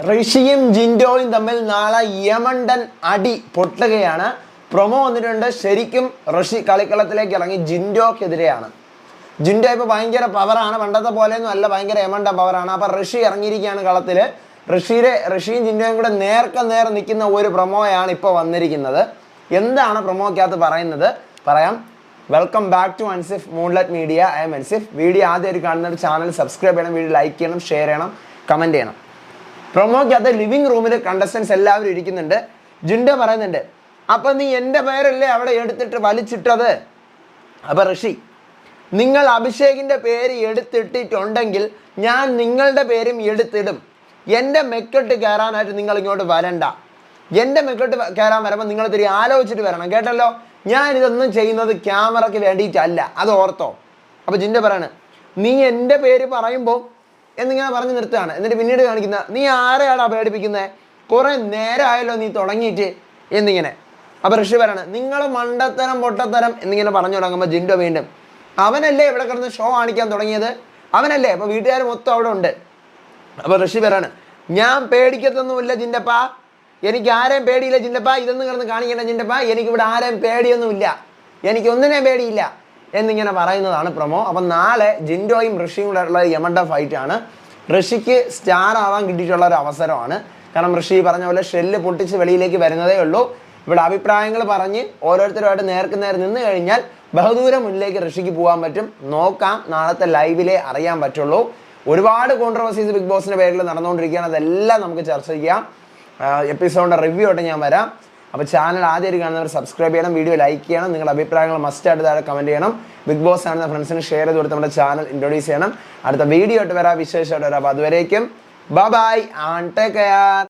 ഋഷിയും ജിൻഡോയും തമ്മിൽ നാളെ യമണ്ടൻ അടി പൊട്ടുകയാണ്. പ്രൊമോ വന്നിട്ടുണ്ട്. ശരിക്കും ഋഷി കളിക്കളത്തിലേക്ക് ഇറങ്ങി ജിൻഡോക്കെതിരെയാണ്. ജിൻഡോ ഇപ്പോൾ ഭയങ്കര പവറാണ്, പണ്ടത്തെ പോലെയൊന്നും അല്ല, ഭയങ്കര യമണ്ട പവറാണ്. അപ്പം ഋഷി ഇറങ്ങിയിരിക്കുകയാണ് കളത്തിൽ. ഋഷിയും ജിൻഡോയും കൂടെ നേർ നിൽക്കുന്ന ഒരു പ്രൊമോയാണ് ഇപ്പോൾ വന്നിരിക്കുന്നത്. എന്താണ് പ്രൊമോക്കകത്ത് പറയുന്നത് പറയാം. Welcome back to Ansif moonlight media. I am Ansif. Video ആദ്യമായിട്ട് കാണുന്ന ചാനൽ സബ്സ്ക്രൈബ് ചെയ്യണം, വീഡിയോ ലൈക്ക് ചെയ്യണം, ഷെയർ ചെയ്യണം, കമൻറ്റ് ചെയ്യണം. പ്രൊമോക്കകത്ത് ലിവിങ് റൂമിൽ കണ്ടസ്റ്റൻസ് എല്ലാവരും ഇരിക്കുന്നുണ്ട്. ജിൻഡോ പറയുന്നുണ്ട്, അപ്പം നീ എൻ്റെ പേരല്ലേ അവിടെ എടുത്തിട്ട് വലിച്ചിട്ടത്? അപ്പം ഋഷി, നിങ്ങൾ അഭിഷേകിൻ്റെ പേര് എടുത്തിട്ടിട്ടുണ്ടെങ്കിൽ ഞാൻ നിങ്ങളുടെ പേരും എടുത്തിടും. എൻ്റെ മെക്കെട്ട് കയറാനായിട്ട് നിങ്ങൾ ഇങ്ങോട്ട് വരണ്ട. എൻ്റെ മെക്കെട്ട് കയറാൻ വരുമ്പോൾ നിങ്ങൾ തിരി ആലോചിച്ചിട്ട് വരണം, കേട്ടല്ലോ. ഞാൻ ഇതൊന്നും ചെയ്യുന്നത് ക്യാമറയ്ക്ക് വേണ്ടിയിട്ടല്ല, അത് ഓർത്തോ. അപ്പോൾ ജിൻഡോ പറയാണ്, നീ എൻ്റെ പേര് പറയുമ്പോൾ എന്നിങ്ങനെ പറഞ്ഞ് നിർത്തുകയാണ്. എന്നിട്ട് പിന്നീട് കാണിക്കുന്ന, നീ ആരെയാടാ പേടിപ്പിക്കുന്നത്? കുറേ നേരമായല്ലോ നീ തുടങ്ങിയിട്ട് എന്നിങ്ങനെ. അപ്പോൾ ഋഷി പറയാണ്, നിങ്ങൾ മണ്ടത്തരം പൊട്ടത്തരം എന്നിങ്ങനെ പറഞ്ഞു തുടങ്ങുമ്പോൾ ജിൻഡോ വീണ്ടും, അവനല്ലേ ഇവിടെ കിടന്ന് ഷോ കാണിക്കാൻ തുടങ്ങിയത്? അവനല്ലേ? അപ്പോൾ വീട്ടുകാർ മൊത്തം അവിടെ ഉണ്ട്. അപ്പോൾ ഋഷി പറയാണ്, ഞാൻ പേടിക്കത്തൊന്നുമില്ല ജിൻഡപ്പ, എനിക്ക് ആരെയും പേടിയില്ല ജിൻഡപ്പ, ഇതൊന്നും കിടന്ന് കാണിക്കേണ്ട ജിൻഡപ്പ, എനിക്കിവിടെ ആരെയും പേടിയൊന്നുമില്ല, എനിക്കൊന്നിനെയും പേടിയില്ല എന്നിങ്ങനെ പറയുന്നതാണ് പ്രൊമോ. അപ്പം നാളെ ജിൻഡോയും ഋഷിയും കൂടെ ഉള്ള യമണ്ട ഫൈറ്റാണ്. ഋഷിക്ക് സ്റ്റാർ ആവാൻ കിട്ടിയിട്ടുള്ള ഒരു അവസരമാണ്. കാരണം ഋഷി പറഞ്ഞ പോലെ ഷെല്ല് പൊട്ടിച്ച് വെളിയിലേക്ക് വരുന്നതേ ഉള്ളൂ. ഇവിടെ അഭിപ്രായങ്ങൾ പറഞ്ഞ് ഓരോരുത്തരുമായിട്ട് നേർക്ക് നേർ നിന്ന് കഴിഞ്ഞാൽ ബഹുദൂരം മുന്നിലേക്ക് ഋഷിക്ക് പോകാൻ പറ്റും. നോക്കാം, നാളത്തെ ലൈവിലേ അറിയാൻ പറ്റുള്ളൂ. ഒരുപാട് കോൺട്രവേഴ്സീസ് ബിഗ് ബോസിൻ്റെ പേരിൽ നടന്നുകൊണ്ടിരിക്കുകയാണ്. അതെല്ലാം നമുക്ക് ചർച്ച ചെയ്യാം. എപ്പിസോഡിൻ്റെ റിവ്യൂ ആയിട്ട് ഞാൻ വരാം. അപ്പോൾ ചാനൽ ആദ്യമായിട്ട് കാണുന്നവർ സബ്സ്ക്രൈബ് ചെയ്യണം, വീഡിയോ ലൈക്ക് ചെയ്യണം, നിങ്ങളുടെ അഭിപ്രായങ്ങൾ മസ്റ്റായിട്ട് താഴെ കമൻറ്റ് ചെയ്യണം. ബിഗ് ബോസ് ആണെന്ന ഫ്രണ്ട്സിന് ഷെയർ ചെയ്ത് കൊടുത്ത് നമ്മുടെ ചാനൽ ഇൻട്രൊഡ്യൂസ് ചെയ്യണം. അടുത്ത വീഡിയോ ആയിട്ട് വരാം, വിശേഷമായിട്ട് വരാം. അപ്പോൾ അതുവരേക്കും ബൈ ആൻഡ് ടേക്ക് കെയർ.